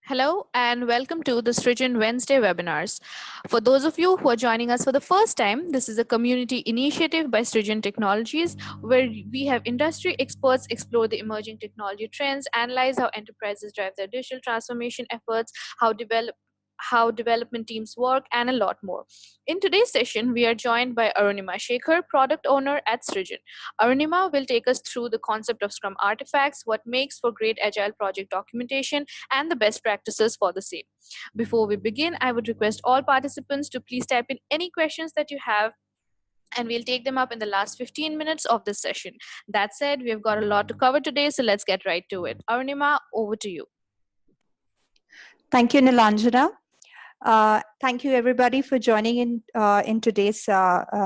Hello and welcome to the Srijan Wednesday webinars. For those of you who are joining us for the first time, this is a community initiative by Srijan Technologies where we have industry experts explore the emerging technology trends, analyze how enterprises drive their digital transformation efforts, how development teams work, and a lot more. In today's session, we are joined by Arunima Shekhar, product owner at Srijan. Arunima will take us through the concept of Scrum artifacts, what makes for great agile project documentation, and the best practices for the same. Before we begin, I would request all participants to please type in any questions that you have, and we'll take them up in the last 15 minutes of this session. That said, we've got a lot to cover today, so let's get right to it. Arunima, over to you. Thank you, Nilanjana. Thank you, everybody, for joining in today's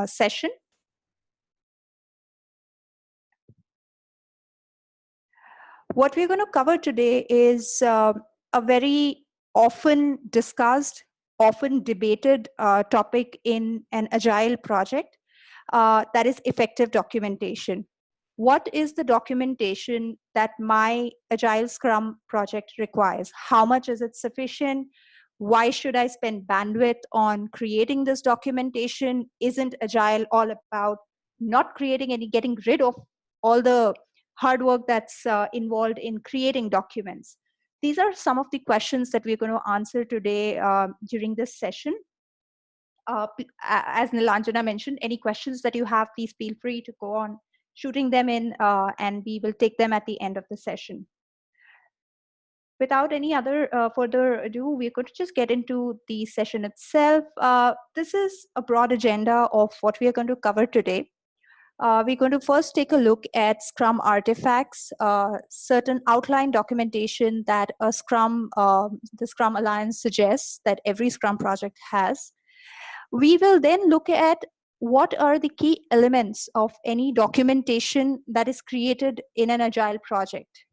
session. What we're going to cover today is a very often discussed, often debated topic in an agile project, that is effective documentation. What is the documentation that my Agile Scrum project requires? How much is it sufficient? Why should I spend bandwidth on creating this documentation? Isn't Agile all about not creating any, getting rid of all the hard work that's involved in creating documents? These are some of the questions that we're going to answer today during this session. As Nilanjana mentioned, any questions that you have, please feel free to go on shooting them in, and we will take them at the end of the session. Without any other further ado, we're going to just get into the session itself. This is a broad agenda of what we are going to cover today. We're going to first take a look at Scrum artifacts, certain outline documentation that the Scrum Alliance suggests that every Scrum project has. We will then look at what are the key elements of any documentation that is created in an agile project.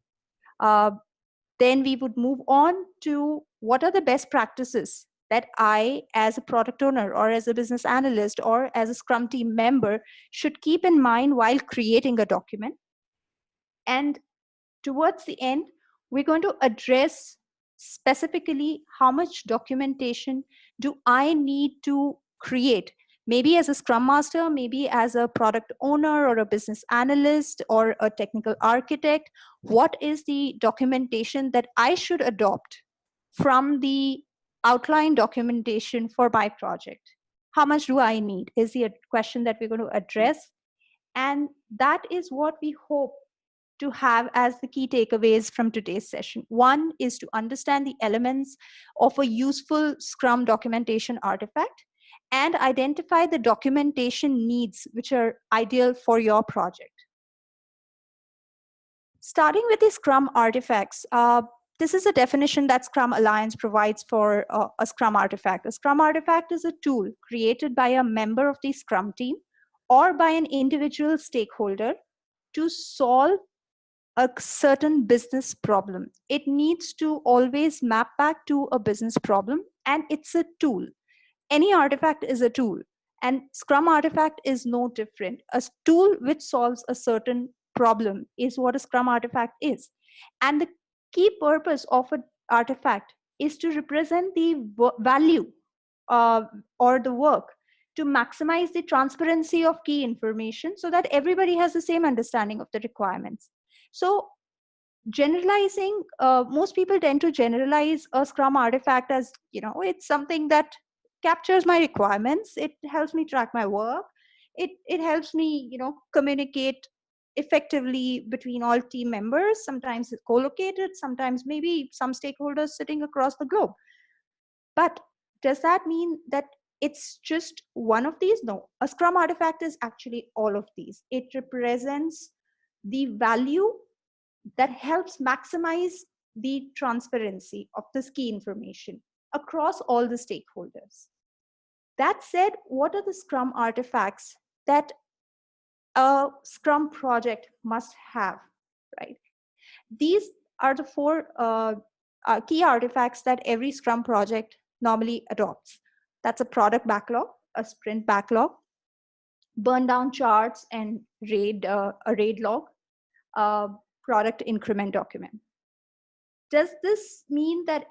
Then we would move on to what are the best practices that I, as a product owner or as a business analyst or as a Scrum team member, should keep in mind while creating a document. And towards the end, we're going to address specifically how much documentation do I need to create, maybe as a Scrum Master, maybe as a product owner or a business analyst or a technical architect. What is the documentation that I should adopt from the outline documentation for my project? How much do I need is the question that we're going to address. And that is what we hope to have as the key takeaways from today's session. One is to understand the elements of a useful Scrum documentation artifact and identify the documentation needs which are ideal for your project. Starting with the Scrum artifacts, this is a definition that Scrum Alliance provides for a Scrum artifact. A Scrum artifact is a tool created by a member of the Scrum team or by an individual stakeholder to solve a certain business problem. It needs to always map back to a business problem, and it's a tool. Any artifact is a tool, and Scrum artifact is no different. A tool which solves a certain problem is what a Scrum artifact is. And the key purpose of an artifact is to represent the value or the work, to maximize the transparency of key information so that everybody has the same understanding of the requirements. So generalizing, most people tend to generalize a Scrum artifact as, it's something that captures my requirements. It helps me track my work. It helps me, communicate effectively between all team members. Sometimes it's co-located, sometimes maybe some stakeholders sitting across the globe. But does that mean that it's just one of these? No, a Scrum artifact is actually all of these. It represents the value that helps maximize the transparency of this key information across all the stakeholders. That said, what are the Scrum artifacts that a Scrum project must have, right? These are the four key artifacts that every Scrum project normally adopts. That's a product backlog, a sprint backlog, burn down charts and a RAID log, product increment document. Does this mean that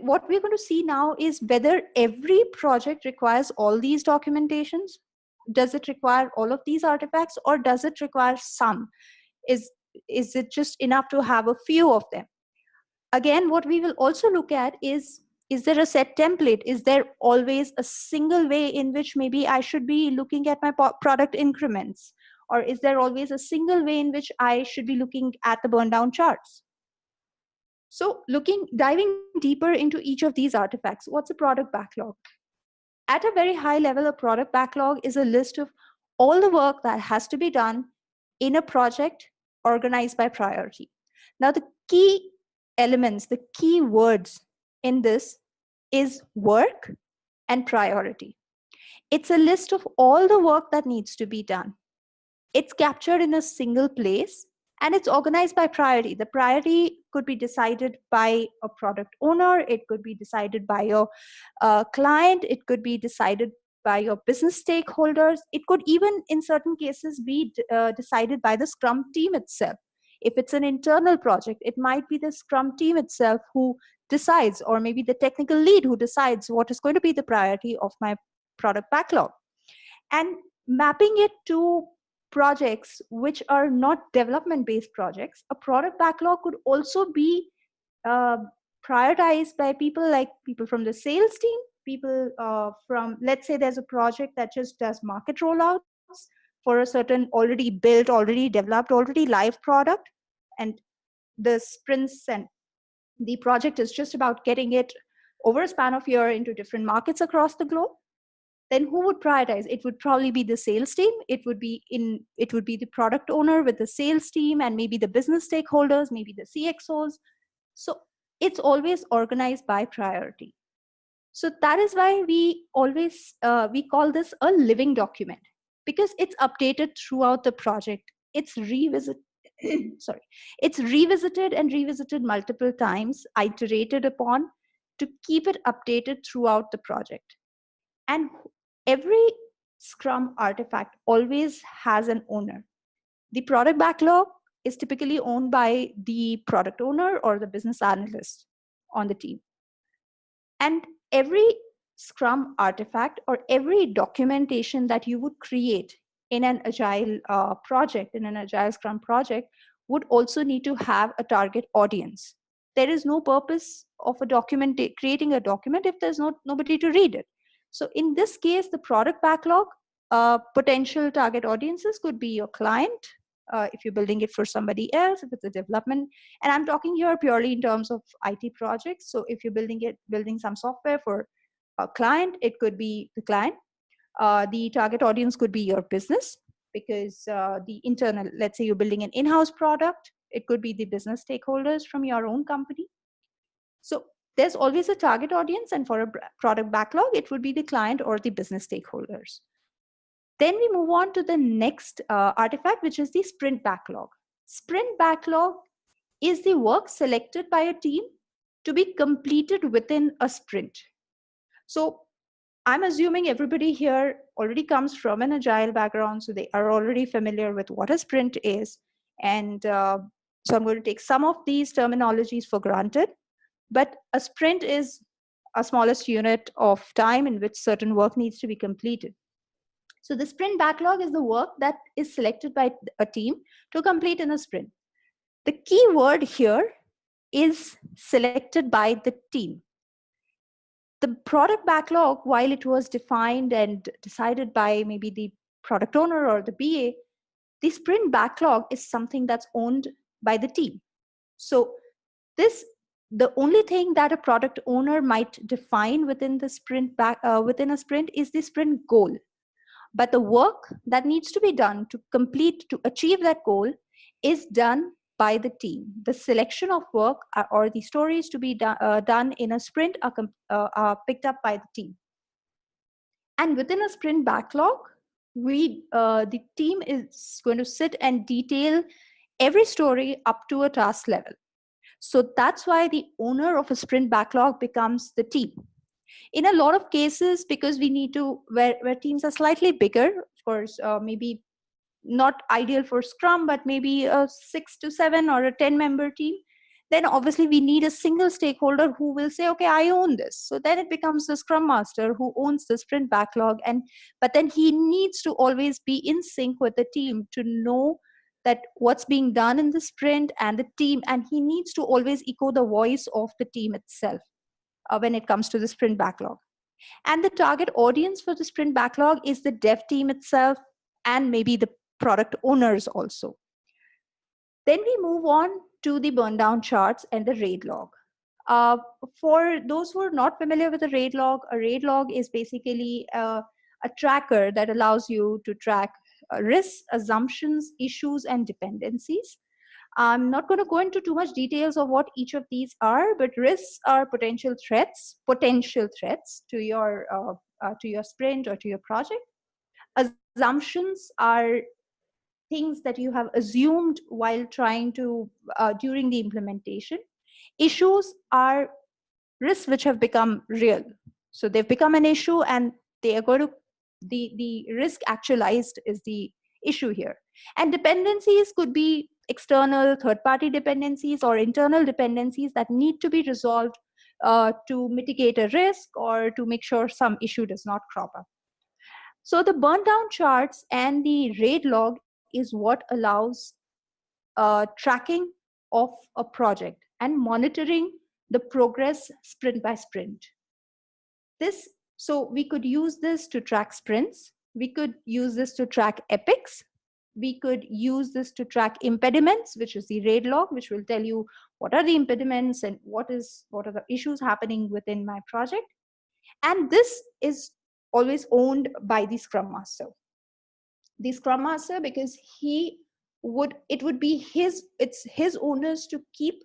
what we're going to see now is whether every project requires all these documentations? Does it require all of these artifacts, or does it require some? Is it just enough to have a few of them? Again, what we will also look at is there a set template? Is there always a single way in which maybe I should be looking at my product increments? Or is there always a single way in which I should be looking at the burn down charts? So diving deeper into each of these artifacts, what's a product backlog? At a very high level, a product backlog is a list of all the work that has to be done in a project organized by priority. Now, the key elements, the key words in this is work and priority. It's a list of all the work that needs to be done. It's captured in a single place, and it's organized by priority. The priority could be decided by a product owner. It could be decided by your client. It could be decided by your business stakeholders. It could even, in certain cases, be decided by the Scrum team itself. If it's an internal project, it might be the Scrum team itself who decides, or maybe the technical lead who decides what is going to be the priority of my product backlog. And mapping it to projects which are not development-based projects, a product backlog could also be prioritized by people from the sales team, people from, let's say there's a project that just does market rollouts for a certain already built, already developed, already live product, and the sprints and the project is just about getting it over a span of a year into different markets across the globe. Then who would prioritize? It would probably be the sales team. It would be the product owner with the sales team, and maybe the business stakeholders, maybe the CXOs. So it's always organized by priority. So that is why we always we call this a living document, because it's updated throughout the project. It's revisited and revisited multiple times, iterated upon, to keep it updated throughout the project. And every Scrum artifact always has an owner. The product backlog is typically owned by the product owner or the business analyst on the team. And every Scrum artifact or every documentation that you would create in an Agile project, in an Agile Scrum project, would also need to have a target audience. There is no purpose of creating a document if there's nobody to read it. So in this case, the product backlog, potential target audiences could be your client, if you're building it for somebody else, if it's a development. And I'm talking here purely in terms of IT projects. So if you're building some software for a client, it could be the client. The target audience could be your business, because the internal, let's say you're building an in-house product, it could be the business stakeholders from your own company. So there's always a target audience, and for a product backlog, it would be the client or the business stakeholders. Then we move on to the next artifact, which is the sprint backlog. Sprint backlog is the work selected by a team to be completed within a sprint. So I'm assuming everybody here already comes from an Agile background, so they are already familiar with what a sprint is. And so I'm going to take some of these terminologies for granted. But a sprint is a smallest unit of time in which certain work needs to be completed. So the sprint backlog is the work that is selected by a team to complete in a sprint. The key word here is selected by the team. The product backlog, while it was defined and decided by maybe the product owner or the BA, the sprint backlog is something that's owned by the team. So the only thing that a product owner might define within the within a sprint is the sprint goal. But the work that needs to be done to achieve that goal is done by the team. The selection of work or the stories to be done in a sprint are picked up by the team. And within a sprint backlog, the team is going to sit and detail every story up to a task level. So that's why the owner of a sprint backlog becomes the team. In a lot of cases, because we need to, where teams are slightly bigger, of course, maybe not ideal for Scrum, but maybe a 6 to 7 or a 10-member team, then obviously we need a single stakeholder who will say, okay, I own this. So then it becomes the Scrum Master who owns the sprint backlog. But then he needs to always be in sync with the team to know that what's being done in the sprint and the team, and he needs to always echo the voice of the team itself when it comes to the sprint backlog. And the target audience for the sprint backlog is the dev team itself and maybe the product owners also. Then we move on to the burn down charts and the RAID log. Uh, for those who are not familiar with a RAID log is basically a tracker that allows you to track risks, assumptions, issues, and dependencies. I'm not going to go into too much details of what each of these are, but risks are potential threats to your sprint or to your project. Assumptions are things that you have assumed while trying to during the implementation. Issues are risks which have become real, so they've become an issue and they are going to the risk actualized is the issue here. And dependencies could be external third party dependencies or internal dependencies that need to be resolved to mitigate a risk or to make sure some issue does not crop up. So the burn down charts and the RAID log is what allows tracking of a project and monitoring the progress sprint by sprint. So we could use this to track sprints. We could use this to track epics. We could use this to track impediments, which is the RAID log, which will tell you what are the impediments and what are the issues happening within my project. And this is always owned by the Scrum Master. The Scrum Master, because it would be it's his owners to keep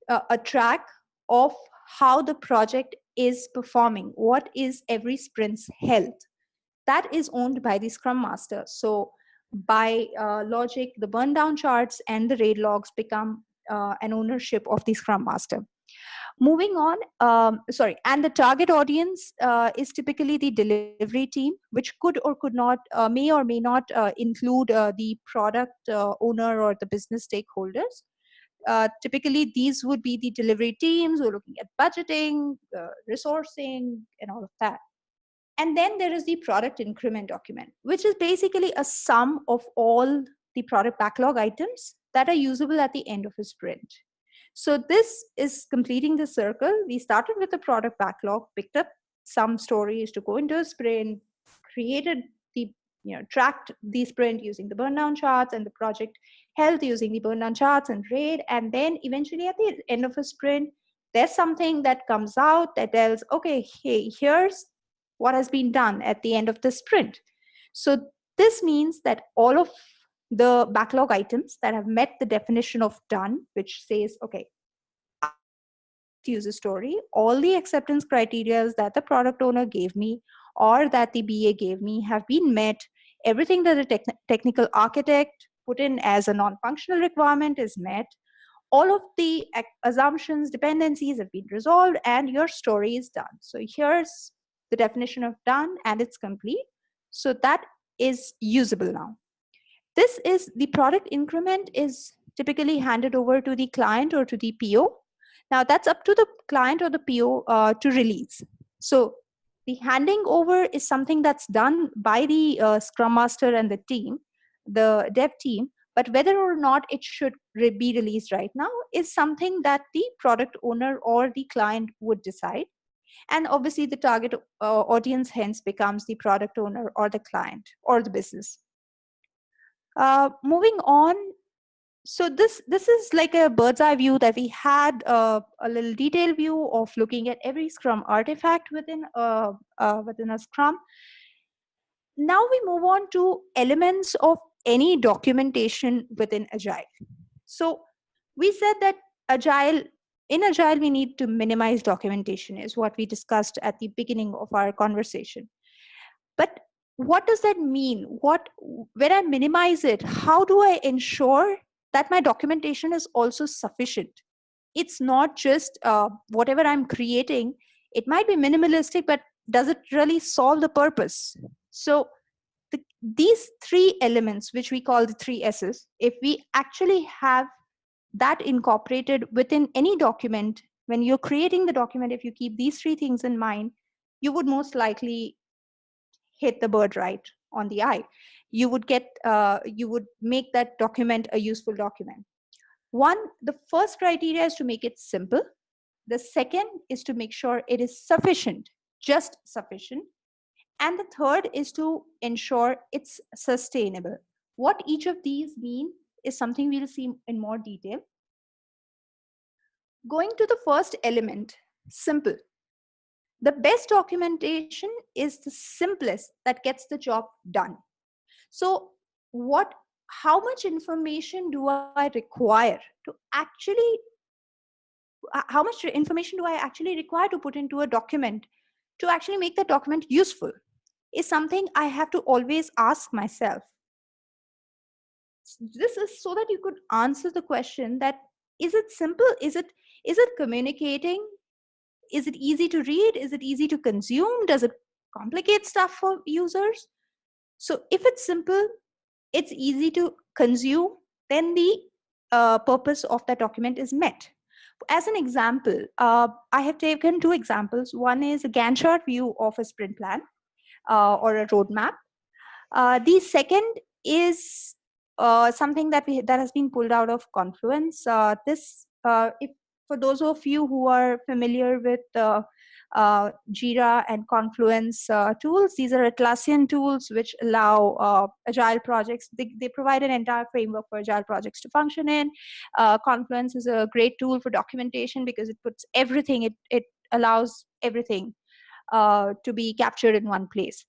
a track of how the project is performing, what is every sprint's health. That is owned by the Scrum Master. So by logic, the burn down charts and the RAID logs become an ownership of the Scrum Master. Moving on, and the target audience is typically the delivery team, which could or could not, may or may not include the product owner or the business stakeholders. Typically, these would be the delivery teams who are looking at budgeting, resourcing, and all of that. And then there is the product increment document, which is basically a sum of all the product backlog items that are usable at the end of a sprint. So this is completing the circle. We started with the product backlog, picked up some stories to go into a sprint, created tracked the sprint using the burn down charts and the project health using the burn down charts and RAID. And then eventually at the end of a sprint, there's something that comes out that tells, okay, hey, here's what has been done at the end of the sprint. So this means that all of the backlog items that have met the definition of done, which says, okay, user story, all the acceptance criteria that the product owner gave me or that the BA gave me have been met. Everything that the technical architect put in as a non-functional requirement is met. All of the assumptions, dependencies have been resolved, and your story is done. So here's the definition of done, and it's complete. So that is usable now. This is the product increment is typically handed over to the client or to the PO. Now that's up to the client or the PO to release. So the handing over is something that's done by the Scrum Master and the team, the dev team, but whether or not it should be released right now is something that the product owner or the client would decide. And obviously the target audience hence becomes the product owner or the client or the business. Moving on, so this is like a bird's eye view that we had a little detailed view of looking at every Scrum artifact within a Scrum. Now we move on to elements of any documentation within Agile. So we said that in Agile we need to minimize documentation is what we discussed at the beginning of our conversation. But what does that mean? When I minimize it, how do I ensure that my documentation is also sufficient? It's not just whatever I'm creating. It might be minimalistic, but does it really solve the purpose? So these three elements, which we call the three S's, if we actually have that incorporated within any document, when you're creating the document, if you keep these three things in mind, you would most likely hit the bird right on the eye. You would make that document a useful document. One, the first criteria is to make it simple. The second is to make sure it is sufficient, just sufficient. And the third is to ensure it's sustainable. What each of these mean is something we'll see in more detail. Going to the first element, simple. The best documentation is the simplest that gets the job done. So how much information do I require to actually, how much information do I actually require to put into a document to actually make the document useful, is something I have to always ask myself. This is so that you could answer the question that, is it simple? Is it communicating? Is it easy to read? Is it easy to consume? Does it complicate stuff for users? So if it's simple, it's easy to consume, then the purpose of that document is met. As an example, I have taken two examples. One is a Gantt chart view of a sprint plan or a roadmap. The second is something that has been pulled out of Confluence. If for those of you who are familiar with Jira and Confluence tools, these are Atlassian tools which allow agile projects. They provide an entire framework for agile projects to function in. Confluence is a great tool for documentation because it puts everything. It allows everything to be captured in one place.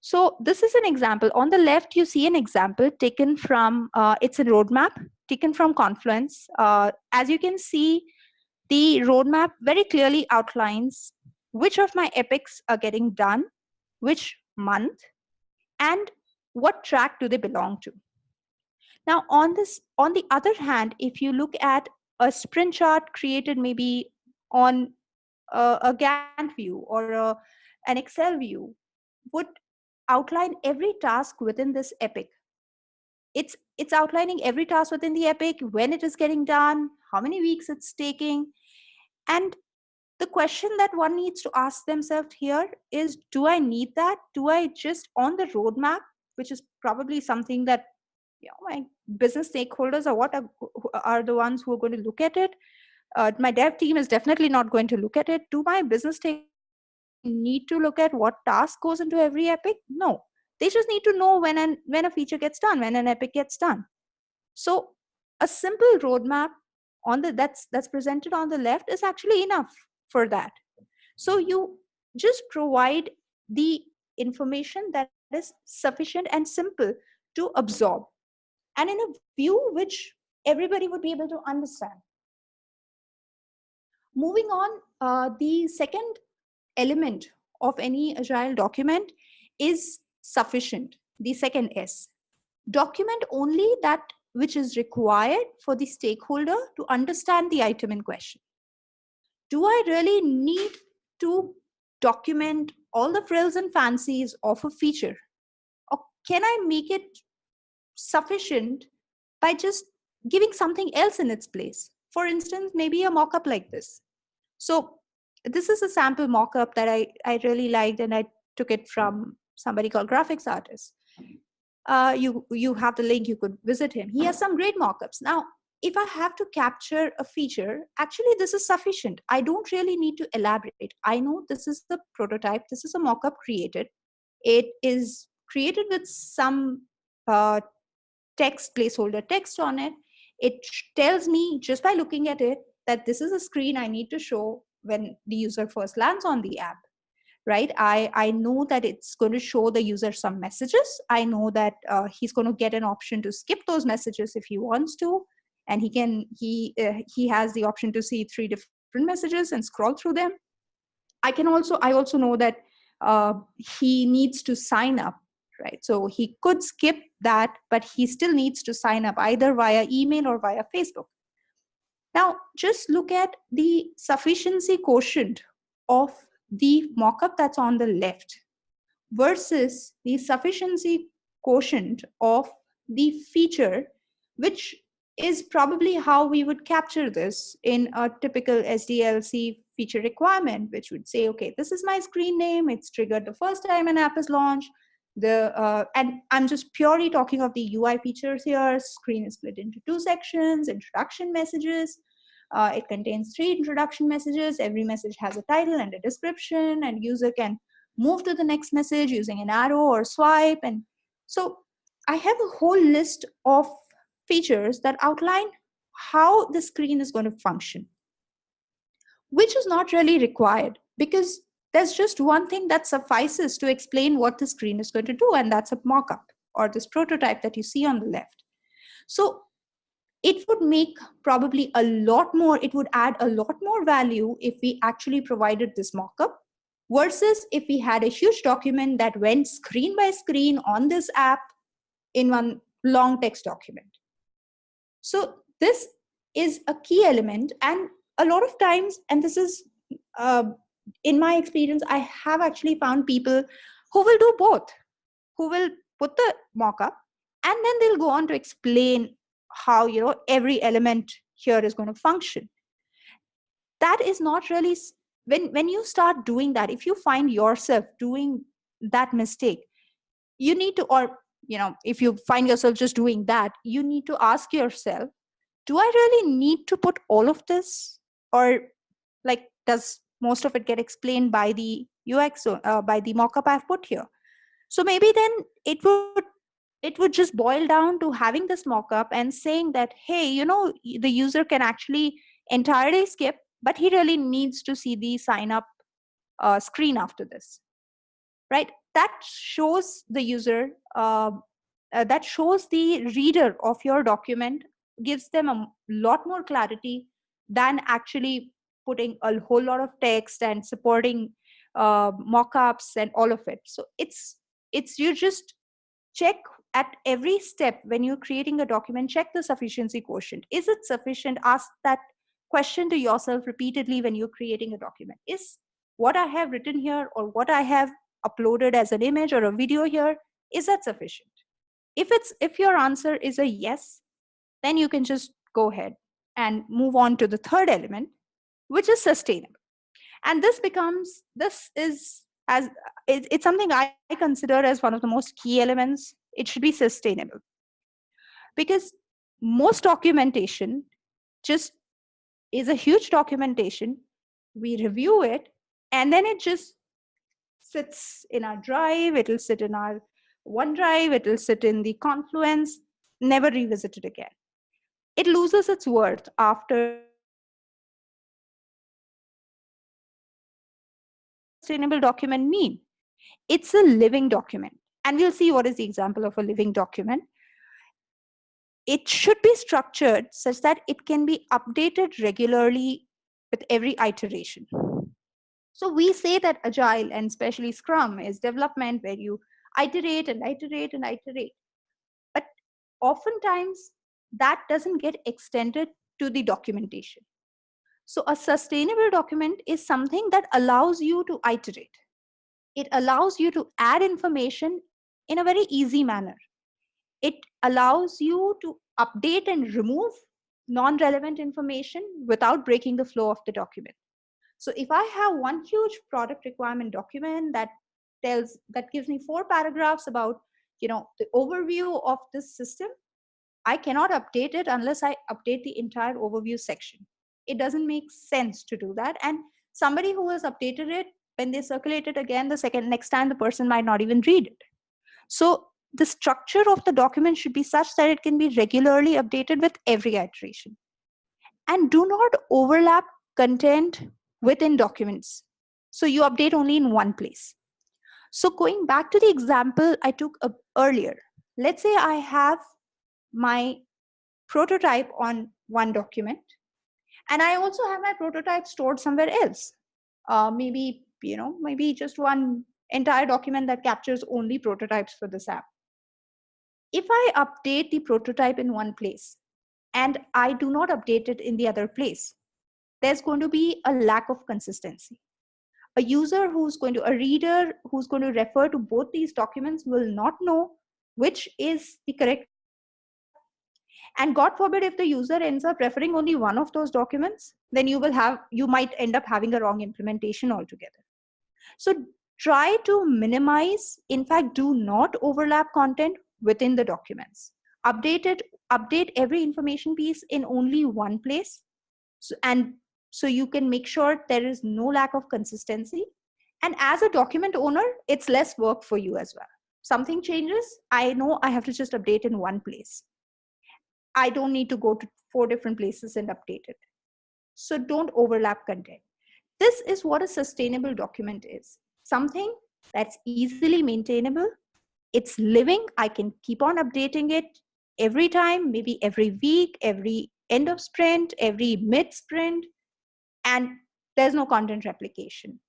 So this is an example. On the left, you see an example taken from, it's a roadmap taken from Confluence. As you can see, the roadmap very clearly outlines which of my epics are getting done, which month, and what track do they belong to. Now, on the other hand, if you look at a sprint chart created maybe on a Gantt view or an Excel view, would outline every task within this epic. It's outlining every task within the epic, when it is getting done, how many weeks it's taking. And the question that one needs to ask themselves here is, do I need that? Do I just, on the roadmap, which is probably something that my business stakeholders are the ones who are going to look at it. My dev team is definitely not going to look at it. Do my business stakeholders actually need to look at what task goes into every epic? No. They just need to know when a feature gets done, when an epic gets done. So a simple roadmap that's presented on the left is actually enough for that. So you just provide the information that is sufficient and simple to absorb, and in a view which everybody would be able to understand. Moving on, the second element of any agile document is sufficient, the second S. Document only that which is required for the stakeholder to understand the item in question. Do I really need to document all the frills and fancies of a feature? Or can I make it sufficient by just giving something else in its place? For instance, maybe a mock-up like this. So this is a sample mock-up that I really liked, and I took it from somebody called Graphics Artist. You have the link, you could visit him. He has some great mock-ups. Now, if I have to capture a feature, actually this is sufficient. I don't really need to elaborate. I know this is the prototype, this is a mock-up created. It is created with some text, placeholder text on it. It tells me just by looking at it that this is a screen I need to show when the user first lands on the app, right? I know that it's going to show the user some messages. I know that he's going to get an option to skip those messages if he wants to, and he has the option to see 3 different messages and scroll through them. I also know that he needs to sign up, right? So he could skip that, but he still needs to sign up either via email or via Facebook. Now, just look at the sufficiency quotient of the mockup that's on the left versus the sufficiency quotient of the feature, which is probably how we would capture this in a typical SDLC feature requirement, which would say, okay, this is my screen name. It's triggered the first time an app is launched. And I'm just purely talking of the UI features here. Screen is split into two sections: introduction messages. It contains 3 introduction messages. Every message has a title and a description, and user can move to the next message using an arrow or swipe. And so I have a whole list of features that outline how the screen is going to function, which is not really required because there's just one thing that suffices to explain what the screen is going to do, and that's a mockup or this prototype that you see on the left. So it would make probably a lot more, it would add a lot more value if we actually provided this mockup versus if we had a huge document that went screen by screen on this app in one long text document. So this is a key element, and a lot of times, and this is in my experience, I have actually found people who will do both, who will put the mockup and then they'll go on to explain how every element here is going to function. That is not really, when you start doing that, if you find yourself doing that mistake, you need to, or if you find yourself just doing that, you need to ask yourself, do I really need to put all of this, or like does most of it get explained by the UX or by the mockup I've put here? So maybe then it would just boil down to having this mockup and saying that, hey, the user can actually entirely skip, but he really needs to see the sign up screen after this, right? That shows the user, that shows the reader of your document, gives them a lot more clarity than actually putting a whole lot of text and supporting mockups and all of it. So it's you just check at every step when you're creating a document, check the sufficiency quotient. Is it sufficient? Ask that question to yourself repeatedly when you're creating a document. Is what I have written here or what I have uploaded as an image or a video here, is that sufficient? If your answer is a yes, then you can just go ahead and move on to the third element, which is sustainable. And this is as it's something I consider as one of the most key elements. It should be sustainable, because most documentation just is a huge documentation. We review it and then it just sits in our drive, it'll sit in our OneDrive, it'll sit in the Confluence, never revisit it again. It loses its worth after a certain amount of time. Sustainable document mean? It's a living document. And we'll see what is the example of a living document. It should be structured such that it can be updated regularly with every iteration. So we say that Agile, and especially Scrum, is development where you iterate and iterate and iterate. But oftentimes that doesn't get extended to the documentation. So a sustainable document is something that allows you to iterate. It allows you to add information in a very easy manner. It allows you to update and remove non-relevant information without breaking the flow of the document. So if I have one huge product requirement document that gives me 4 paragraphs about the overview of this system, I cannot update it unless I update the entire overview section. It doesn't make sense to do that. And somebody who has updated it, when they circulate it again next time, the person might not even read it. So the structure of the document should be such that it can be regularly updated with every iteration. And do not overlap content within documents. So you update only in one place. So going back to the example I took earlier, let's say I have my prototype on one document, and I also have my prototype stored somewhere else. Maybe just one entire document that captures only prototypes for this app. If I update the prototype in one place and I do not update it in the other place, there's going to be a lack of consistency. A reader who's going to refer to both these documents will not know which is the correct. And God forbid, if the user ends up referring only one of those documents, then you might end up having a wrong implementation altogether. So try to minimize, in fact, do not overlap content within the documents. Update every information piece in only one place. So you can make sure there is no lack of consistency. And as a document owner, it's less work for you as well. Something changes, I know I have to just update in one place. I don't need to go to 4 different places and update it. So don't overlap content. This is what a sustainable document is. Something that's easily maintainable. It's living. I can keep on updating it every time, maybe every week, every end of sprint, every mid sprint, and there's no content replication.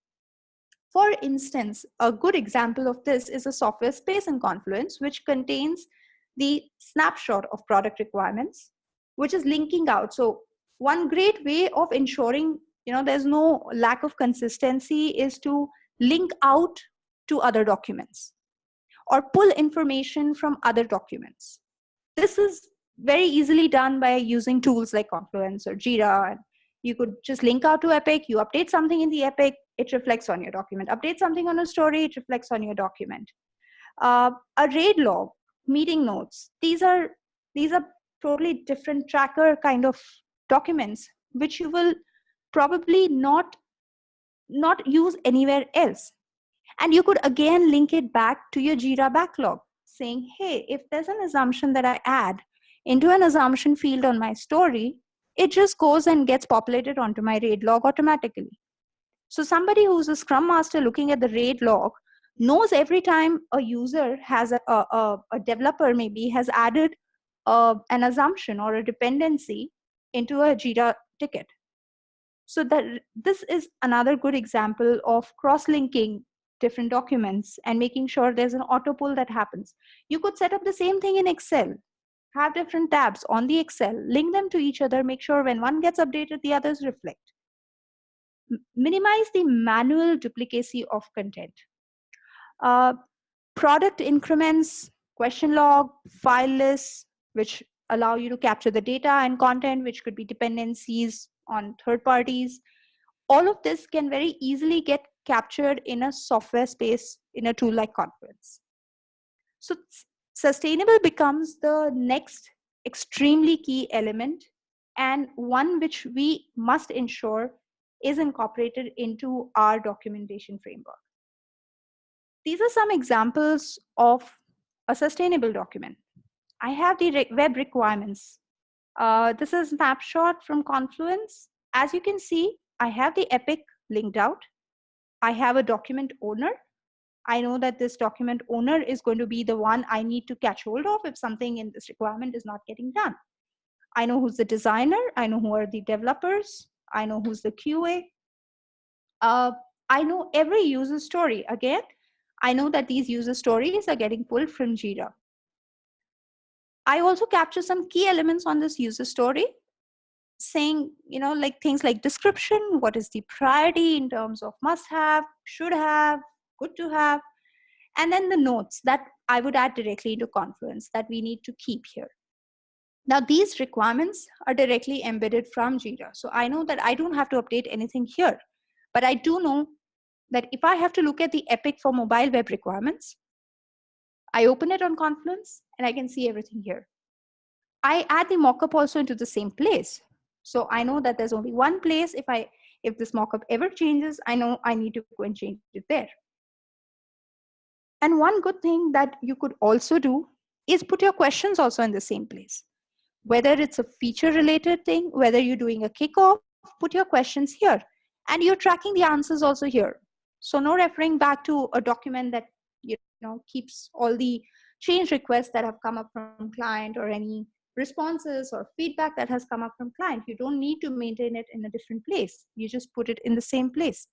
For instance, a good example of this is a software space in Confluence, which contains the snapshot of product requirements, which is linking out. So one great way of ensuring there's no lack of consistency is to link out to other documents or pull information from other documents. This is very easily done by using tools like Confluence or Jira. You could just link out to Epic, you update something in the Epic, it reflects on your document. Update something on a story, it reflects on your document. A RAID log, meeting notes, these are totally different tracker kind of documents, which you will probably not use anywhere else. And you could again link it back to your Jira backlog, saying, hey, if there's an assumption that I add into an assumption field on my story, it just goes and gets populated onto my RAID log automatically. So somebody who's a Scrum Master looking at the RAID log knows every time a user has a developer maybe has added an assumption or a dependency into a Jira ticket. So this is another good example of cross-linking different documents and making sure there's an auto pull that happens. You could set up the same thing in Excel, have different tabs on the Excel, link them to each other, make sure when one gets updated, the others reflect. Minimize the manual duplicacy of content. Product increments, question log, file lists, which allow you to capture the data and content, which could be dependencies on third parties. All of this can very easily get captured in a software space in a tool like Confluence. So sustainable becomes the next extremely key element, and one which we must ensure is incorporated into our documentation framework. These are some examples of a sustainable document. I have the web requirements. This is a snapshot from Confluence. As you can see, I have the Epic linked out. I have a document owner. I know that this document owner is going to be the one I need to catch hold of if something in this requirement is not getting done. I know who's the designer. I know who are the developers. I know who's the QA. I know every user story. Again, I know that these user stories are getting pulled from Jira. I also capture some key elements on this user story, saying, like things like description, what is the priority in terms of must have, should have, good to have, and then the notes that I would add directly into Confluence that we need to keep here. Now, these requirements are directly embedded from Jira. So I know that I don't have to update anything here, but I do know that if I have to look at the Epic for mobile web requirements, I open it on Confluence and I can see everything here. I add the mockup also into the same place. So I know that there's only one place. If this mockup ever changes, I know I need to go and change it there. And one good thing that you could also do is put your questions also in the same place. Whether it's a feature related thing, whether you're doing a kickoff, put your questions here. And you're tracking the answers also here. So no referring back to a document that keeps all the change requests that have come up from client or any responses or feedback that has come up from client. You don't need to maintain it in a different place. You just put it in the same place.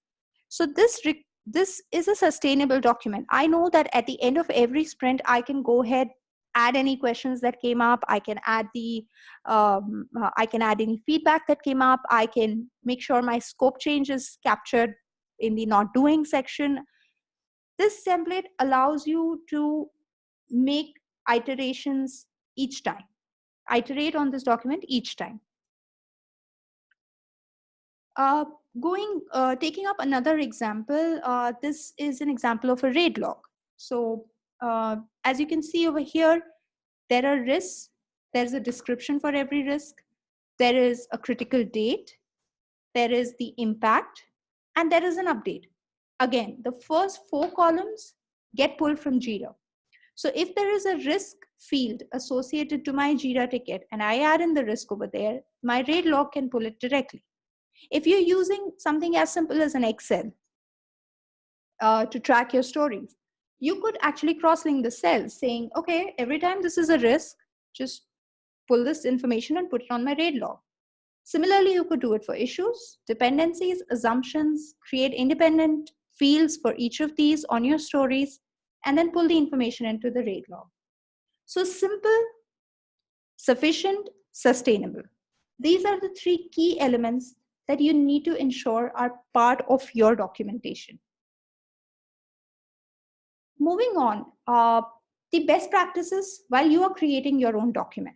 So this is a sustainable document. I know that at the end of every sprint, I can go ahead, add any questions that came up. I can add any feedback that came up. I can make sure my scope change is captured in the not doing section. This template allows you to make iterations each time. Iterate on this document each time. Taking up another example, this is an example of a RAID log. So as you can see over here, there are risks. There's a description for every risk. There is a critical date. There is the impact, and there is an update. Again, the first 4 columns get pulled from Jira. So if there is a risk field associated to my Jira ticket and I add in the risk over there, my RAID log can pull it directly. If you're using something as simple as an Excel to track your stories, you could actually cross-link the cells saying, okay, every time this is a risk, just pull this information and put it on my RAID log. Similarly, you could do it for issues, dependencies, assumptions, create independent fields for each of these on your stories, and then pull the information into the RAID log. So simple, sufficient, sustainable. These are the 3 key elements that you need to ensure are part of your documentation. Moving on, the best practices while you are creating your own document.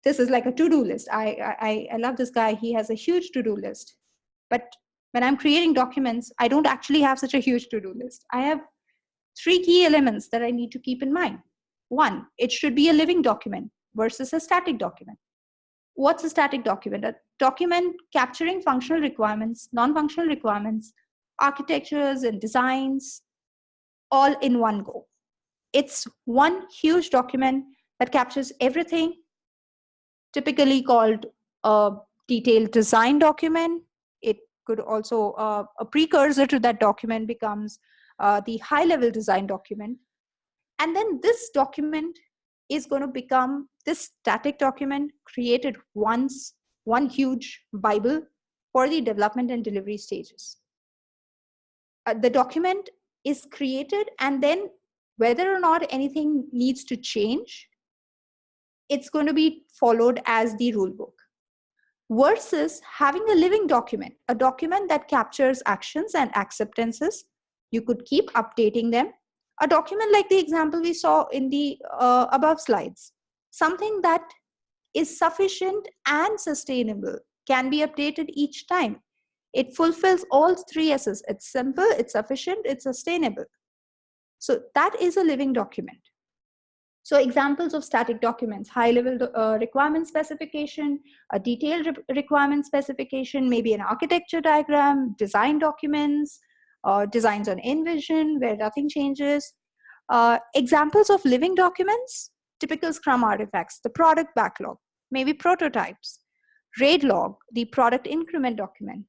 This is like a to-do list. I love this guy. He has a huge to-do list. But when I'm creating documents, I don't actually have such a huge to-do list. I have 3 key elements that I need to keep in mind. 1, it should be a living document versus a static document. What's a static document? A document capturing functional requirements, non-functional requirements, architectures and designs, all in one go. It's one huge document that captures everything, typically called a detailed design document. It could also, a precursor to that document becomes the high-level design document. And then this document is going to become this static document created once, one huge Bible for the development and delivery stages. The document is created, and then whether or not anything needs to change, it's going to be followed as the rule book. Versus having a living document, a document that captures actions and acceptances. You could keep updating them. A document like the example we saw in the above slides, something that is sufficient and sustainable, can be updated each time. It fulfills all 3 S's. It's simple, it's sufficient, it's sustainable. So that is a living document. So examples of static documents: high-level requirement specification, a detailed requirement specification, maybe an architecture diagram, design documents, designs on InVision where nothing changes. Examples of living documents: typical Scrum artifacts, the product backlog, maybe prototypes, RAID log, the product increment document.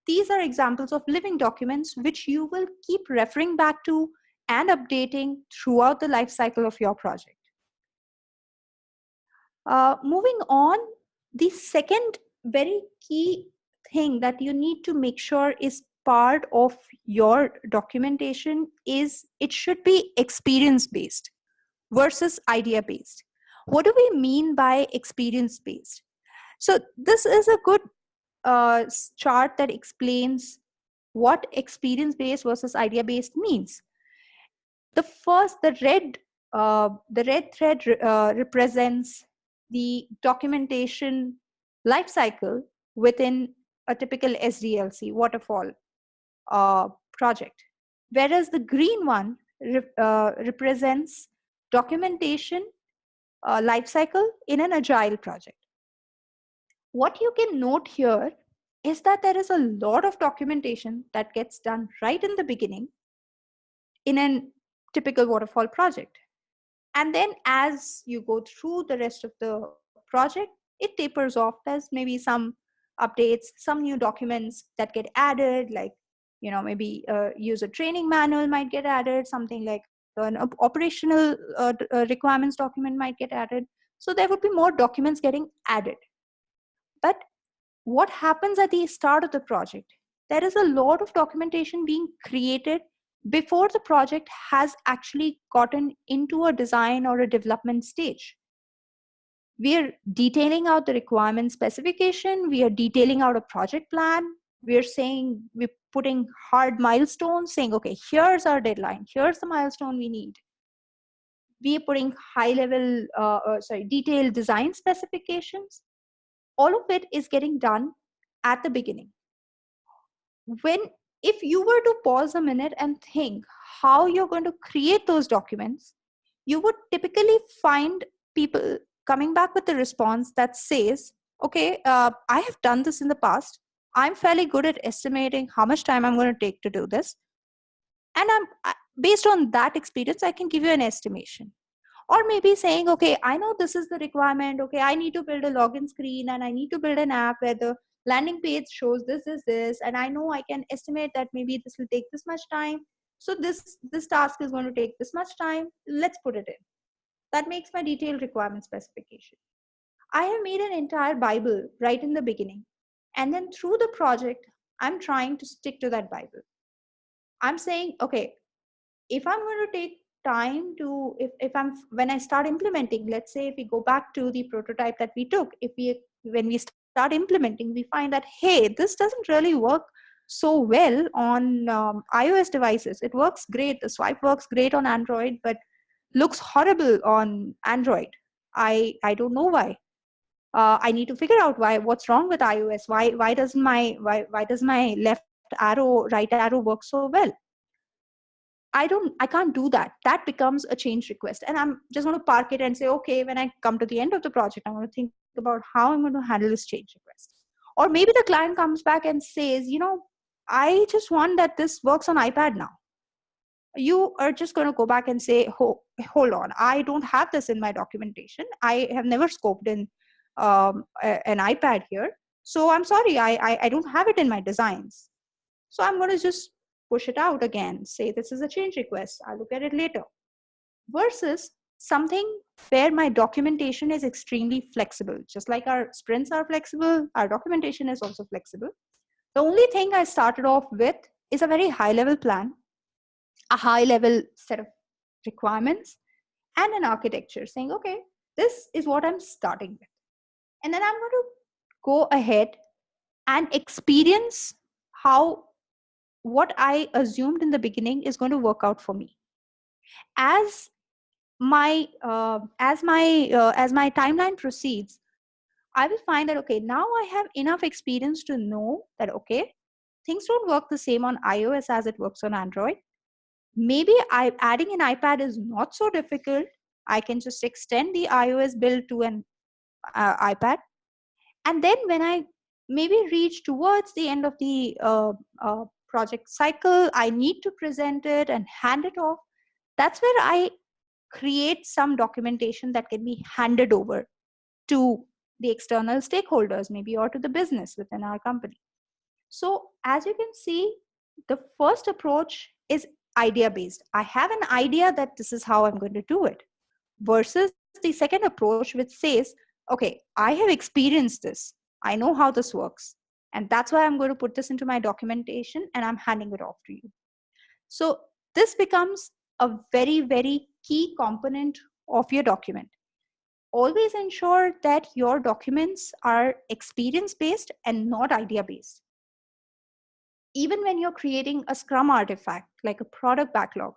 These are examples of living documents which you will keep referring back to and updating throughout the life cycle of your project. Moving on, the second very key thing that you need to make sure is part of your documentation is it should be experience-based versus idea-based. What do we mean by experience-based? So this is a good chart that explains what experience-based versus idea-based means. The red thread represents the documentation lifecycle within a typical SDLC waterfall project, whereas the green one represents documentation lifecycle in an agile project. What you can note here is that there is a lot of documentation that gets done right in the beginning in a typical waterfall project. And then as you go through the rest of the project, it tapers off. There's maybe some updates, some new documents that get added, like, maybe a user training manual might get added, something like an operational requirements document might get added. So there would be more documents getting added. But what happens at the start of the project? There is a lot of documentation being created before the project has actually gotten into a design or a development stage. We are detailing out the requirement specification. We are detailing out a project plan. We're putting hard milestones, saying, okay, here's our deadline. Here's the milestone we need. we are putting high level, detailed design specifications. All of it is getting done at the beginning. When, if you were to pause a minute and think how you're going to create those documents, you would typically find people coming back with a response that says, okay, I have done this in the past. I'm fairly good at estimating how much time I'm going to take to do this. And based on that experience, I can give you an estimation. Or maybe saying, okay, I know this is the requirement. Okay, I need to build a login screen and I need to build an app where the landing page shows this, and I know I can estimate that maybe this will take this much time. So this task is going to take this much time. Let's put it in. That makes my detailed requirement specification. I have made an entire Bible right in the beginning. And then through the project, I'm trying to stick to that Bible. I'm saying, okay, if I'm going to take time to, if I'm, when I start implementing, let's say if we go back to the prototype that we took, when we start implementing, we find that, hey, this doesn't really work so well on iOS devices. It works great. The swipe works great on Android, but looks horrible on Android. I don't know why. I need to figure out what's wrong with iOS. Why does my left arrow, right arrow work so well? I can't do that. That becomes a change request. And I'm just going to park it and say, okay, when I come to the end of the project, I'm going to think about how I'm going to handle this change request. Or maybe the client comes back and says, I just want that this works on iPad now. You are just going to go back and say, hold on, I don't have this in my documentation. I have never scoped in an iPad here. So I'm sorry, I don't have it in my designs. So I'm going to just push it out again, say this is a change request, I'll look at it later. Versus something where my documentation is extremely flexible. Just like our sprints are flexible, our documentation is also flexible. The only thing I started off with is a very high level plan, a high level set of requirements, and an architecture saying, okay, this is what I'm starting with. And then I'm going to go ahead and experience how what I assumed in the beginning is going to work out for me. As my timeline proceeds, I will find that, okay, now I have enough experience to know that, okay, things don't work the same on iOS as it works on Android. Maybe adding an iPad is not so difficult. I can just extend the iOS build to an iPad. And then when I maybe reach towards the end of the project cycle, I need to present it and hand it off. That's where I create some documentation that can be handed over to the external stakeholders, maybe, or to the business within our company. So as you can see, the first approach is idea based. I have an idea that this is how I'm going to do it, versus the second approach, which says, okay, I have experienced this. I know how this works. And that's why I'm going to put this into my documentation and I'm handing it off to you. So this becomes a very, very key component of your document. Always ensure that your documents are experience based and not idea based. Even when you're creating a Scrum artifact, like a product backlog,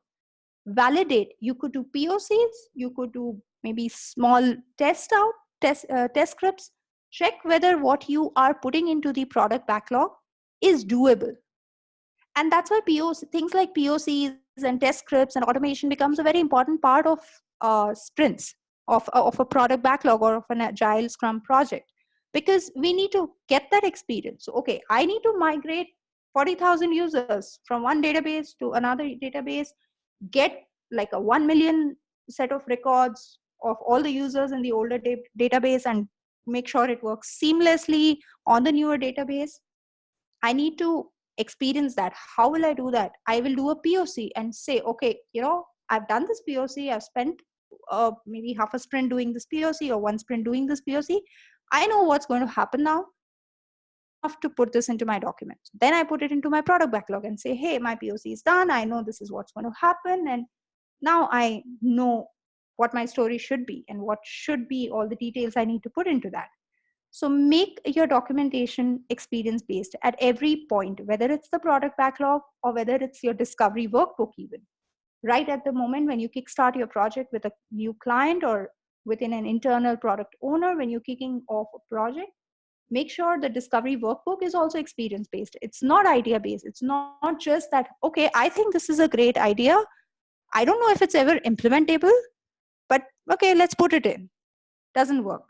validate. You could do POCs, you could do maybe small test scripts. Check whether what you are putting into the product backlog is doable. And that's why things like POCs and test scripts and automation becomes a very important part of sprints, of a product backlog or of an Agile Scrum project, because we need to get that experience. So, okay, I need to migrate 40,000 users from one database to another database, get like a 1 million set of records of all the users in the older database and make sure it works seamlessly on the newer database. I need to experience that. How will I do that? I will do a POC and say, okay, I've done this POC. I've spent maybe half a sprint doing this POC or one sprint doing this POC. I know what's going to happen now. I know enough to put this into my document. Then I put it into my product backlog and say, hey, my POC is done. I know this is what's going to happen. And now I know what my story should be and what should be all the details I need to put into that. So make your documentation experience based at every point, whether it's the product backlog or whether it's your discovery workbook even. right at the moment when you kickstart your project with a new client or within an internal product owner, when you're kicking off a project, make sure the discovery workbook is also experience based. It's not idea based. It's not just that, okay, I think this is a great idea. I don't know if it's ever implementable, but okay, let's put it in. Doesn't work.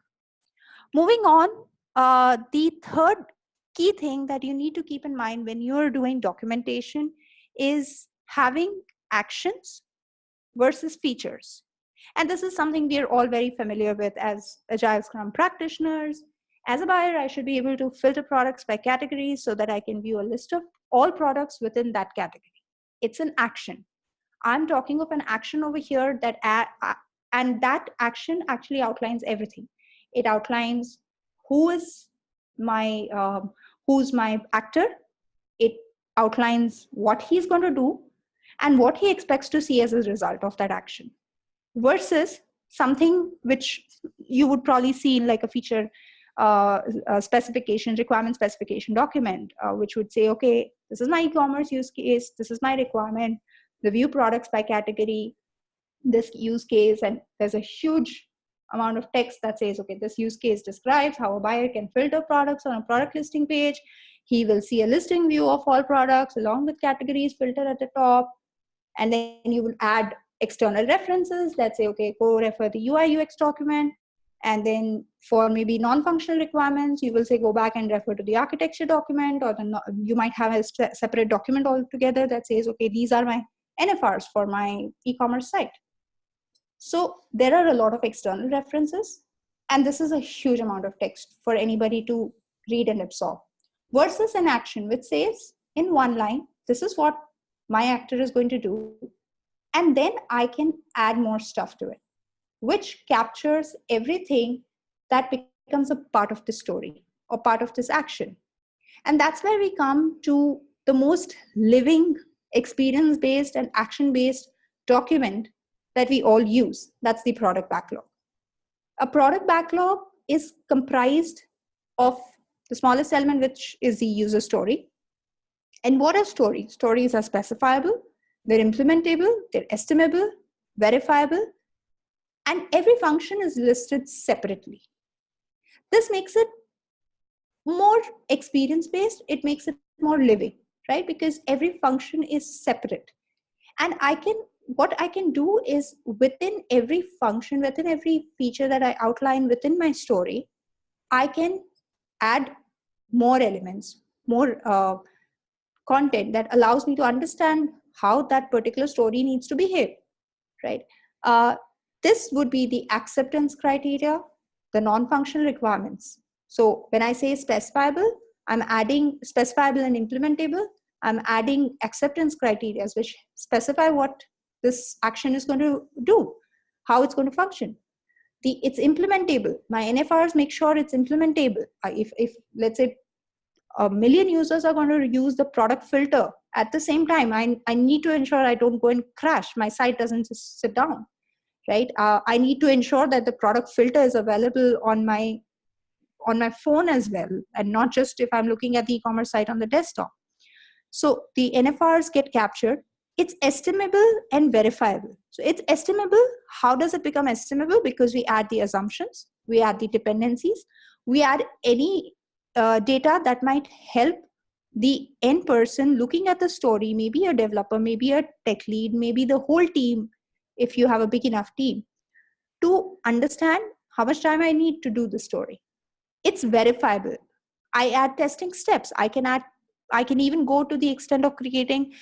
Moving on, the third key thing that you need to keep in mind when you're doing documentation is having actions versus features. And this is something we are all very familiar with as Agile Scrum practitioners. As a buyer, I should be able to filter products by categories so that I can view a list of all products within that category. It's an action. I'm talking of an action over here and that action actually outlines everything. It outlines who is my who's my actor. It outlines what he's going to do and what he expects to see as a result of that action, versus something which you would probably see in like a feature specification, requirement specification document, which would say, okay, this is my e-commerce use case, this is my requirement, review products by category, this use case, and there's a huge amount of text that says, okay, this use case describes how a buyer can filter products on a product listing page. He will see a listing view of all products along with categories filter at the top. And then you will add external references that say, okay, go refer the UI UX document. And then for maybe non-functional requirements, you will say, go back and refer to the architecture document, or you might have a separate document altogether that says, okay, these are my NFRs for my e-commerce site. So there are a lot of external references, and this is a huge amount of text for anybody to read and absorb, versus an action which says in one line, this is what my actor is going to do, and then I can add more stuff to it, which captures everything that becomes a part of the story or part of this action. And that's where we come to the most living, experience-based and action-based document that we all use. That's the product backlog. A product backlog is comprised of the smallest element, which is the user story. And what are stories? Stories are specifiable, they're implementable, they're estimable, verifiable, and every function is listed separately. This makes it more experience-based, it makes it more living, right? Because every function is separate. And what I can do is within every function, within every feature that I outline within my story, I can add more elements, more content that allows me to understand how that particular story needs to behave, right? This would be the acceptance criteria, the non-functional requirements. So when I say specifiable, I'm adding specifiable and implementable. I'm adding acceptance criteria, which specify what this action is going to do, how it's going to function. It's implementable. My NFRs make sure it's implementable. If let's say a million users are going to use the product filter at the same time, I need to ensure I don't go and crash. My site doesn't just sit down, right? I need to ensure that the product filter is available on my phone as well, and not just if I'm looking at the e-commerce site on the desktop. So the NFRs get captured. It's estimable and verifiable. So it's estimable. How does it become estimable? Because we add the assumptions, we add the dependencies, we add any data that might help the end person looking at the story, maybe a developer, maybe a tech lead, maybe the whole team, if you have a big enough team, to understand how much time I need to do the story. It's verifiable. I add testing steps. I can even go to the extent of creating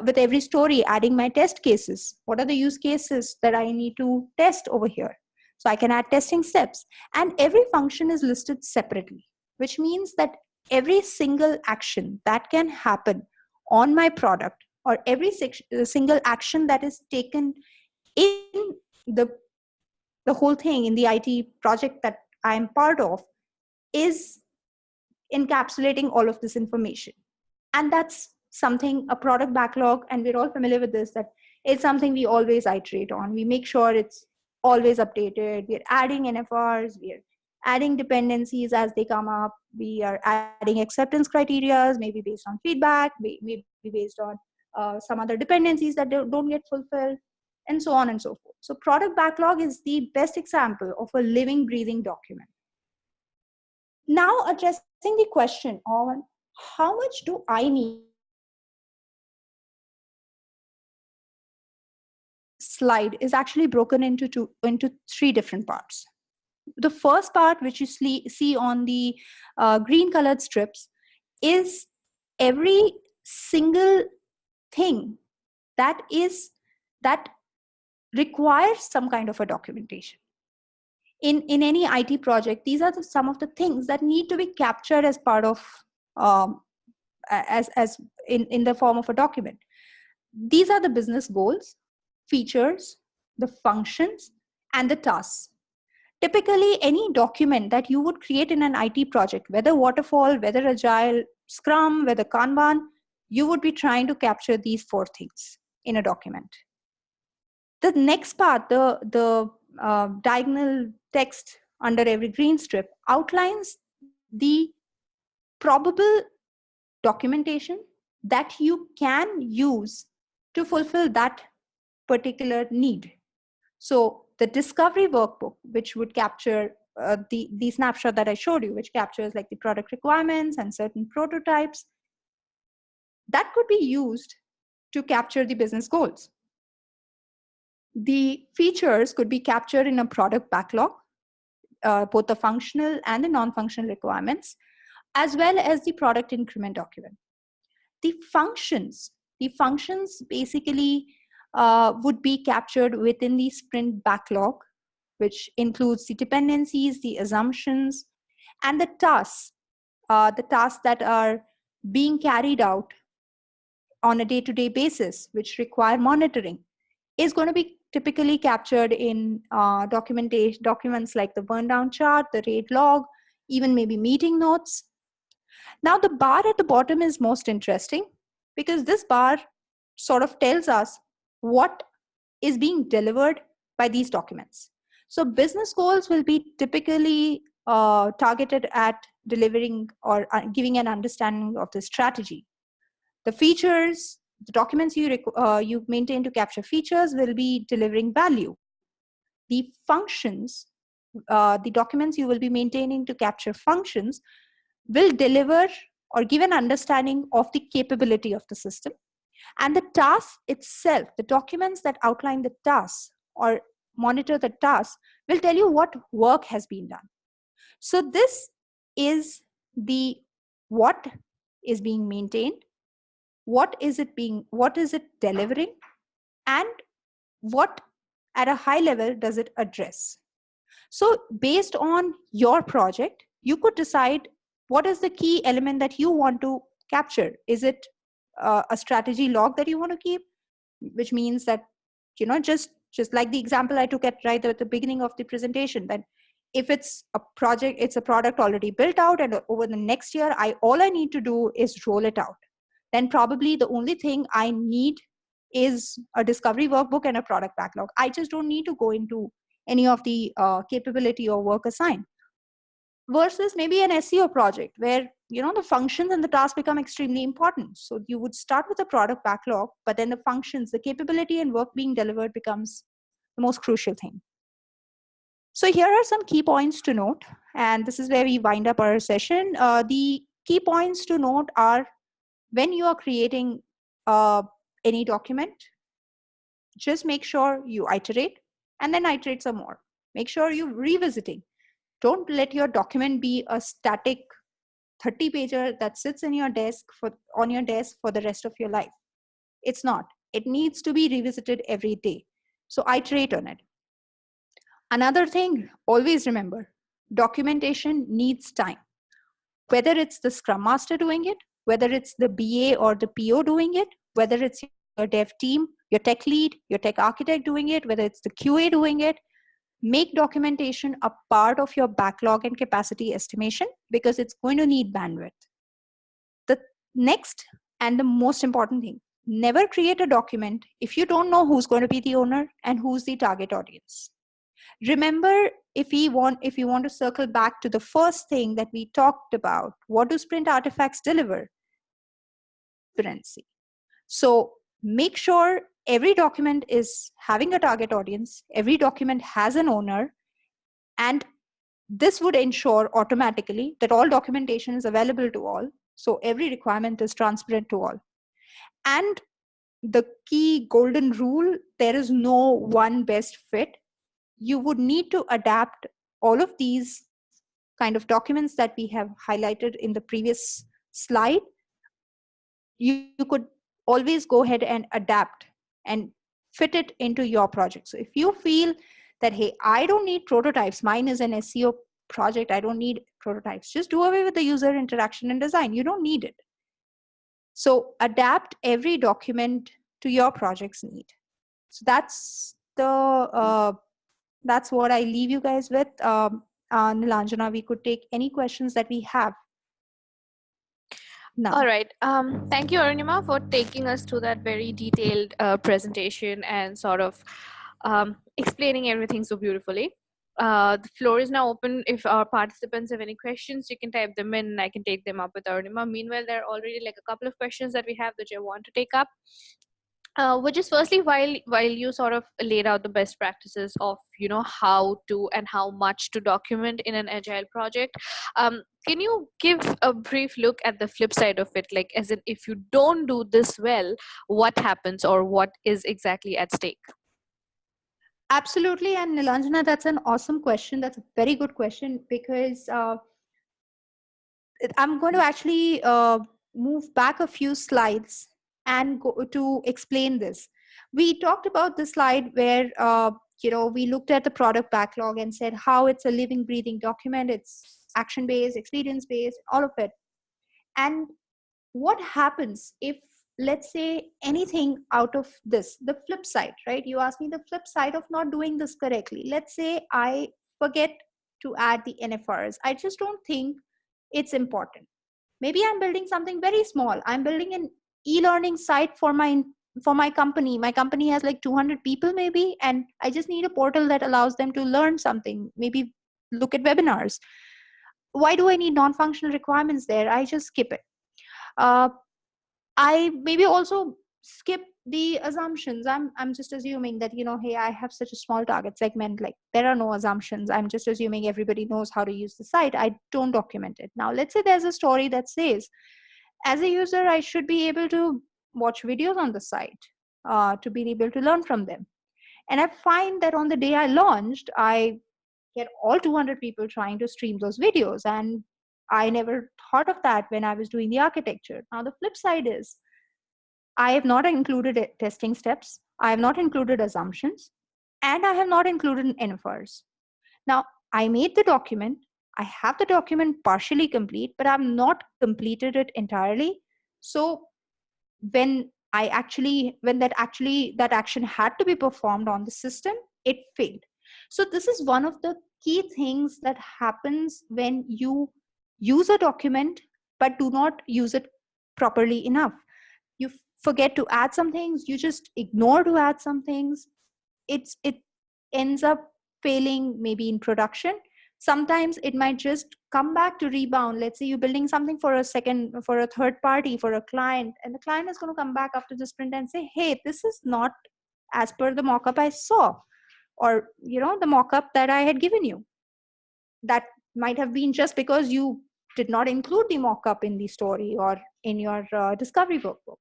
with every story, adding my test cases. What are the use cases that I need to test over here? So I can add testing steps, and every function is listed separately, which means that every single action that can happen on my product, or every single action that is taken in the whole thing in the IT project that I'm part of, is encapsulating all of this information. And that's something, a product backlog, and we're all familiar with this, that it's something we always iterate on. We make sure it's always updated. We're adding NFRs, we're adding dependencies as they come up. We are adding acceptance criteria, maybe based on feedback, maybe based on some other dependencies that don't get fulfilled, and so on and so forth. So product backlog is the best example of a living, breathing document. Now, addressing the question on how much do I need to capture in a document, this slide is actually broken into three different parts. The first part, which you see on the green colored strips, is every single thing that requires some kind of a documentation. In any IT project, these are some of the things that need to be captured as part of as in the form of a document. These are the business goals, features, the functions, and the tasks. Typically, any document that you would create in an IT project, whether waterfall, whether agile, Scrum, whether Kanban, you would be trying to capture these four things in a document. The next part, the diagonal text under every green strip, outlines the probable documentation that you can use to fulfill that particular need. So the discovery workbook, which would capture the snapshot that I showed you, which captures like the product requirements and certain prototypes, that could be used to capture the business goals. The features could be captured in a product backlog, both the functional and the non-functional requirements, as well as the product increment document. The functions basically would be captured within the sprint backlog, which includes the dependencies, the assumptions, and the tasks that are being carried out on a day-to-day basis, which require monitoring, is going to be typically captured in documents like the burndown chart, the RAID log, even maybe meeting notes. Now, the bar at the bottom is most interesting because this bar sort of tells us what is being delivered by these documents. So business goals will be typically targeted at delivering or giving an understanding of the strategy. The features, the documents you maintain to capture features will be delivering value. The functions, the documents you will be maintaining to capture functions will deliver or give an understanding of the capability of the system. And the task itself, the documents that outline the tasks or monitor the tasks, will tell you what work has been done. So this is the what is being maintained, what is it delivering, and what at a high level does it address. So based on your project, you could decide what is the key element that you want to capture. Is it a strategy log that you want to keep, which means that, just like the example I took right at the beginning of the presentation, that if it's a project, it's a product already built out, and over the next year, all I need to do is roll it out. Then probably the only thing I need is a discovery workbook and a product backlog. I just don't need to go into any of the capability or work assigned. Versus maybe an SEO project where the functions and the tasks become extremely important. So you would start with a product backlog, but then the functions, the capability and work being delivered becomes the most crucial thing. So here are some key points to note, and this is where we wind up our session. The key points to note are, when you are creating any document, just make sure you iterate and then iterate some more. Make sure you're revisiting. Don't let your document be a static 30-pager that sits on your desk for the rest of your life. It's not. It needs to be revisited every day. So iterate on it. Another thing, always remember, documentation needs time. Whether it's the Scrum Master doing it, whether it's the BA or the PO doing it, whether it's your dev team, your tech lead, your tech architect doing it, whether it's the QA doing it, make documentation a part of your backlog and capacity estimation because it's going to need bandwidth. The next and the most important thing, never create a document if you don't know who's going to be the owner and who's the target audience. Remember, if you want to circle back to the first thing that we talked about, what do sprint artifacts deliver? Transparency. So Make sure every document is having a target audience, every document has an owner, and this would ensure automatically that all documentation is available to all. So every requirement is transparent to all. And the key golden rule, there is no one best fit. You would need to adapt all of these kind of documents that we have highlighted in the previous slide. You could always go ahead and adapt and fit it into your project. So if you feel that, hey, I don't need prototypes, mine is an SEO project, I don't need prototypes, just do away with the user interaction and design. You don't need it. So adapt every document to your project's need. So that's what I leave you guys with. Nilanjana, we could take any questions that we have now. All right. Thank you, Arunima, for taking us through that very detailed presentation and sort of explaining everything so beautifully. The floor is now open. If our participants have any questions, you can type them in and I can take them up with Arunima. Meanwhile, there are already like a couple of questions that we have that I want to take up. Which is firstly, while you sort of laid out the best practices of how to and how much to document in an agile project, can you give a brief look at the flip side of it, like as in if you don't do this well, what happens or what is exactly at stake? Absolutely. And Nilanjana, that's an awesome question. That's a very good question, because I'm going to actually move back a few slides and go to explain this. We talked about the slide where we looked at the product backlog and said how it's a living, breathing document. It's action based, experience based, all of it. And what happens if, let's say, anything out of this, the flip side, right? You asked me the flip side of not doing this correctly. Let's say I forget to add the NFRs. I just don't think it's important. Maybe I'm building something very small. I'm building an e-learning site for my company. My company has like 200 people maybe, and I just need a portal that allows them to learn something, maybe look at webinars. Why do I need non-functional requirements there? I just skip it. uh, I maybe also skip the assumptions. I'm just assuming that, hey, I have such a small target segment, like there are no assumptions. I'm just assuming everybody knows how to use the site. I don't document it. Now let's say there's a story that says, as a user, I should be able to watch videos on the site, to be able to learn from them. And I find that on the day I launched, I get all 200 people trying to stream those videos, and I never thought of that when I was doing the architecture. Now the flip side is, I have not included testing steps, I have not included assumptions, and I have not included NFRs. Now, I made the document, I have the document partially complete, but I've not completed it entirely. So when that action had to be performed on the system, it failed. So this is one of the key things that happens when you use a document but do not use it properly enough. You forget to add some things, you just ignore to add some things. It ends up failing maybe in production. Sometimes it might just come back to rebound. Let's say you're building something for a third party, for a client, and the client is going to come back after the sprint and say, hey, this is not as per the mockup I saw, or the mockup that I had given you. That might have been just because you did not include the mockup in the story or in your discovery workbook.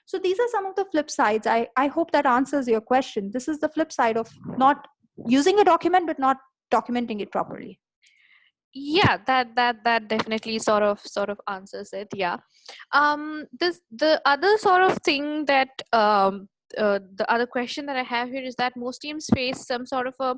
So these are some of the flip sides. I hope that answers your question. This is the flip side of not using a document but not documenting it properly. Yeah, that definitely sort of answers it. Yeah. The other sort of thing that the other question that I have here is that most teams face some sort of a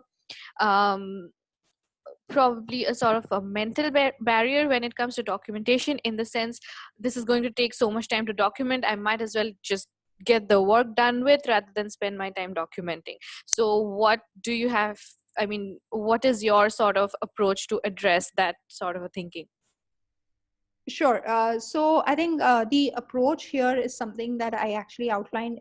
probably a sort of a mental barrier when it comes to documentation, in the sense, this is going to take so much time to document, I might as well just get the work done with rather than spend my time documenting. So what do you have, I mean, what is your sort of approach to address that sort of a thinking? Sure. So I think the approach here is something that I actually outlined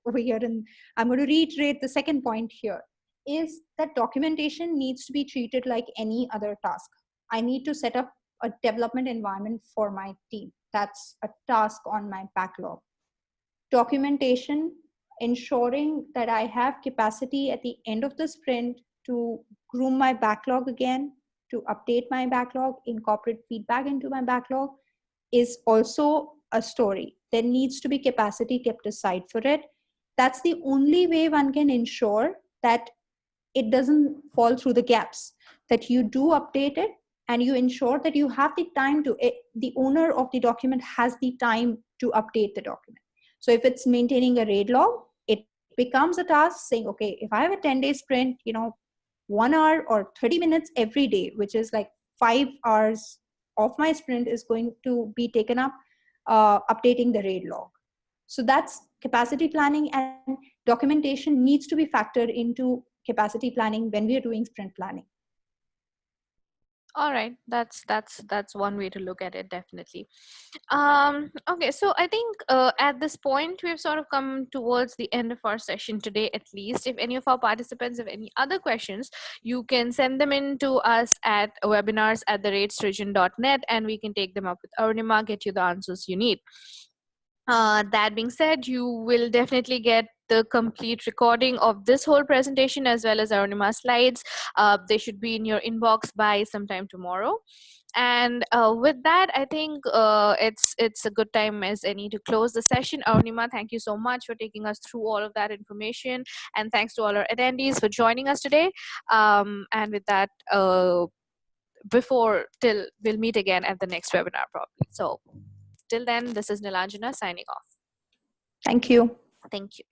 over here, and I'm going to reiterate the second point here, is that documentation needs to be treated like any other task. I need to set up a development environment for my team. That's a task on my backlog. documentation, ensuring that I have capacity at the end of the sprint to groom my backlog again, to update my backlog, incorporate feedback into my backlog, is also a story. There needs to be capacity kept aside for it. That's the only way one can ensure that it doesn't fall through the gaps, that you do update it and you ensure that you have the time to the owner of the document has the time to update the document. So if it's maintaining a raid log, it becomes a task saying, okay, if I have a 10-day sprint, 1 hour or 30 minutes every day, which is like 5 hours of my sprint, is going to be taken up updating the raid log. So that's capacity planning, and documentation needs to be factored into capacity planning when we are doing sprint planning. All right, that's one way to look at it, definitely. Okay, so I think at this point we've sort of come towards the end of our session today. At least, if any of our participants have any other questions, you can send them in to us at webinars@srijan.net, and we can take them up with Arunima, get you the answers you need. That being said, you will definitely get the complete recording of this whole presentation as well as Arunima's slides. They should be in your inbox by sometime tomorrow. And with that, I think it's a good time as any to close the session. Arunima, thank you so much for taking us through all of that information, and thanks to all our attendees for joining us today. And with that, we'll meet again at the next webinar probably. So till then, this is Nilanjana signing off. Thank you. Thank you.